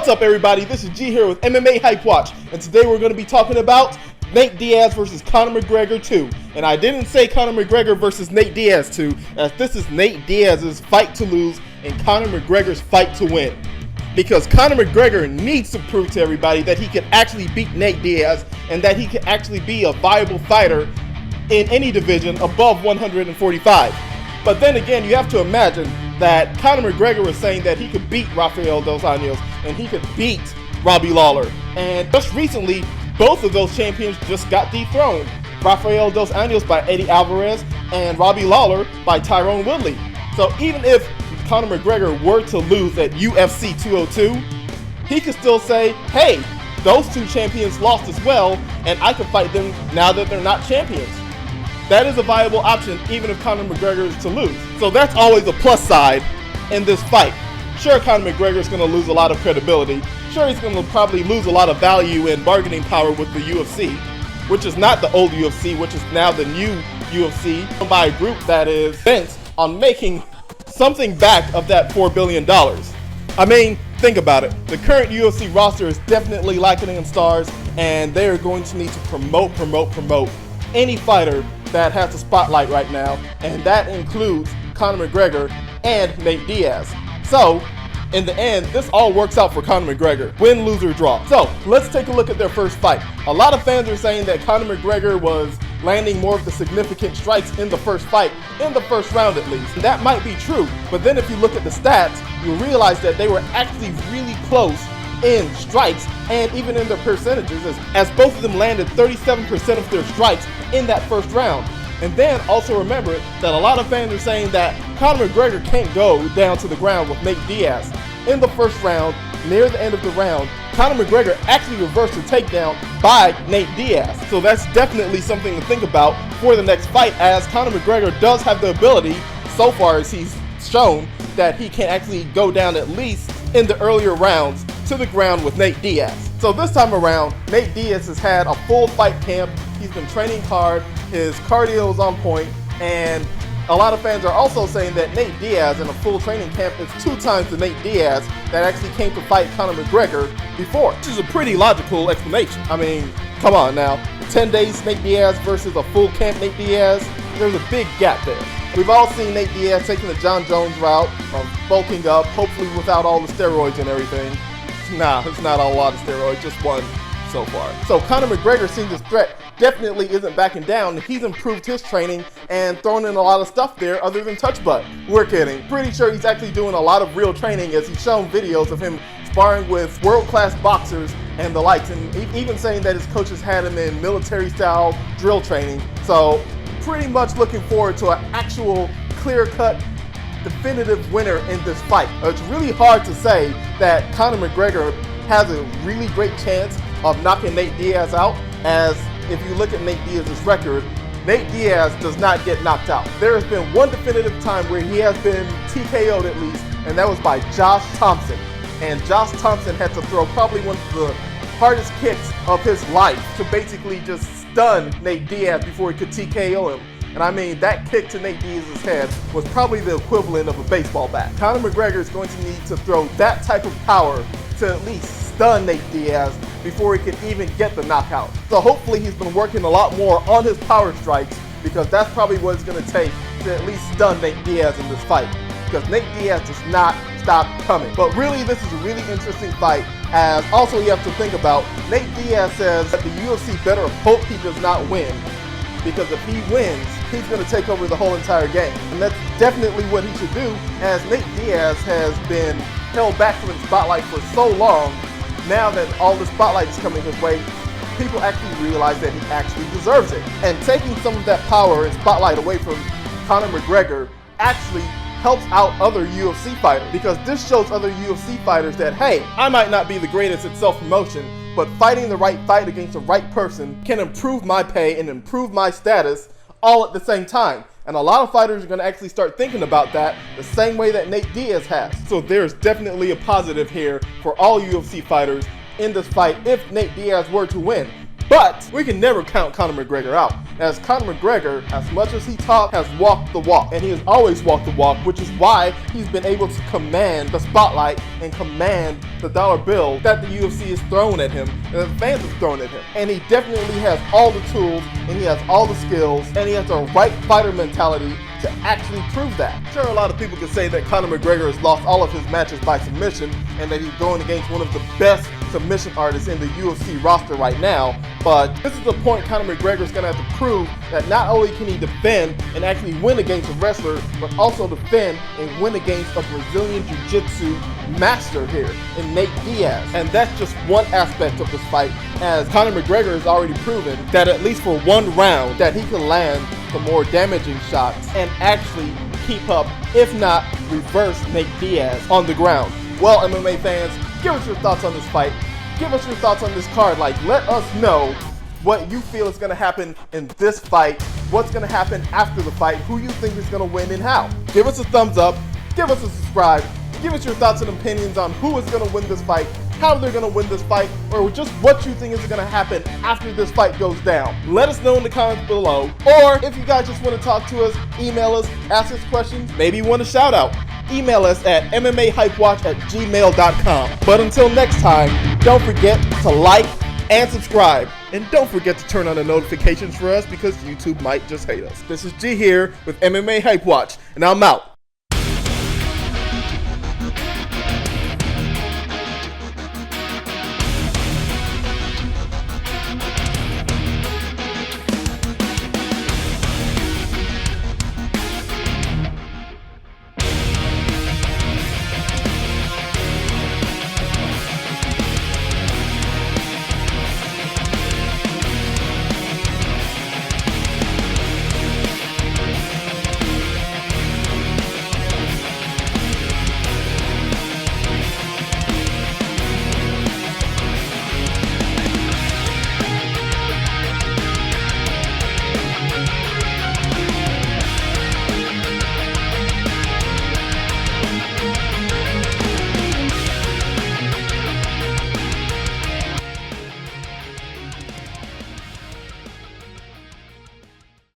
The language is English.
What's up, everybody? This is G here with MMA Hype Watch, and today we're going to be talking about Nate Diaz versus Conor McGregor 2. And I didn't say Conor McGregor versus Nate Diaz 2, as this is Nate Diaz's fight to lose and Conor McGregor's fight to win. Because Conor McGregor needs to prove to everybody that he can actually beat Nate Diaz and that he can actually be a viable fighter in any division above 145. But then again, you have to imagine that Conor McGregor was saying that he could beat Rafael dos Anjos and he could beat Robbie Lawler. And just recently, both of those champions just got dethroned. Rafael dos Anjos by Eddie Alvarez and Robbie Lawler by Tyrone Woodley. So even if Conor McGregor were to lose at UFC 202, he could still say, hey, those two champions lost as well, and I can fight them now that they're not champions. That is a viable option even if Conor McGregor is to lose. So that's always a plus side in this fight. Sure, Conor McGregor is going to lose a lot of credibility. Sure, he's going to probably lose a lot of value and bargaining power with the UFC, which is not the old UFC, which is now the new UFC, by a group that is bent on making something back of that $4 billion. I mean, think about it. The current UFC roster is definitely lacking in stars, and they are going to need to promote any fighter that has the spotlight right now, and that includes Conor McGregor and Nate Diaz. So, in the end, this all works out for Conor McGregor. Win, lose, or draw. So, let's take a look at their first fight. A lot of fans are saying that Conor McGregor was landing more of the significant strikes in the first fight, in the first round at least. And that might be true, but then if you look at the stats, you'll realize that they were actually really close in strikes and even in their percentages, as both of them landed 37% of their strikes in that first round. And then also remember that a lot of fans are saying that Conor McGregor can't go down to the ground with Nate Diaz. In the first round, near the end of the round, Conor McGregor actually reversed a takedown by Nate Diaz. So that's definitely something to think about for the next fight, as Conor McGregor does have the ability, so far as he's shown, that he can actually go down at least in the earlier rounds to the ground with Nate Diaz. So this time around, Nate Diaz has had a full fight camp. He's been training hard, his cardio is on point, and a lot of fans are also saying that Nate Diaz in a full training camp is 2 times the Nate Diaz that actually came to fight Conor McGregor before, which is a pretty logical explanation. I mean, come on now, 10 days Nate Diaz versus a full camp Nate Diaz, there's a big gap there. We've all seen Nate Diaz taking the John Jones route of bulking up, hopefully without all the steroids and everything. Nah, it's not a lot of steroids, just one so far. So Conor McGregor, seeing this threat, definitely isn't backing down. He's improved his training and thrown in a lot of stuff there other than touch butt. We're kidding. Pretty sure he's actually doing a lot of real training, as he's shown videos of him sparring with world-class boxers and the likes, and even saying that his coaches had him in military-style drill training. So pretty much looking forward to an actual clear-cut definitive winner in this fight. It's really hard to say that Conor McGregor has a really great chance of knocking Nate Diaz out, as if you look at Nate Diaz's record, Nate Diaz does not get knocked out. There has been one definitive time where he has been TKO'd at least, and that was by Josh Thompson. And Josh Thompson had to throw probably one of the hardest kicks of his life to basically just stun Nate Diaz before he could TKO him. And I mean, that kick to Nate Diaz's head was probably the equivalent of a baseball bat. Conor McGregor is going to need to throw that type of power to at least stun Nate Diaz before he can even get the knockout. So hopefully he's been working a lot more on his power strikes, because that's probably what it's going to take to at least stun Nate Diaz in this fight, because Nate Diaz does not stop coming. But really, this is a really interesting fight, as also you have to think about, Nate Diaz says that the UFC better hope he does not win, because if he wins, he's going to take over the whole entire game. And that's definitely what he should do, as Nate Diaz has been held back from the spotlight for so long. Now that all the spotlight is coming his way, people actually realize that he actually deserves it. And taking some of that power and spotlight away from Conor McGregor actually helps out other UFC fighters, because this shows other UFC fighters that, hey, I might not be the greatest at self-promotion, but fighting the right fight against the right person can improve my pay and improve my status all at the same time. And a lot of fighters are going to actually start thinking about that the same way that Nate Diaz has. So there's definitely a positive here for all UFC fighters in this fight if Nate Diaz were to win. But we can never count Conor McGregor out, as Conor McGregor, as much as he talks, has walked the walk, and he has always walked the walk, which is why he's been able to command the spotlight and command the dollar bill that the UFC is throwing at him and the fans are throwing at him. And he definitely has all the tools, and he has all the skills, and he has the right fighter mentality to actually prove that. Sure, a lot of people can say that Conor McGregor has lost all of his matches by submission and that he's going against one of the best submission artists in the UFC roster right now, but this is the point Conor McGregor is going to have to prove that not only can he defend and actually win against a wrestler, but also defend and win against a Brazilian Jiu-Jitsu master here in Nate Diaz. And that's just one aspect of this fight, as Conor McGregor has already proven that at least for one round that he can land the more damaging shots and actually keep up, if not reverse, Nate Diaz on the ground. Well, MMA fans, give us your thoughts on this fight. Give us your thoughts on this card. Like, let us know what you feel is going to happen in this fight, what's going to happen after the fight, who you think is going to win and how. Give us a thumbs up, give us a subscribe, give us your thoughts and opinions on who is going to win this fight, how they're going to win this fight, or just what you think is going to happen after this fight goes down. Let us know in the comments below, or if you guys just want to talk to us, email us, ask us questions, maybe you want a shout out, email us at MMAhypewatch@gmail.com. But until next time, don't forget to like and subscribe, and don't forget to turn on the notifications for us because YouTube might just hate us. This is G here with MMA Hype Watch, and I'm out.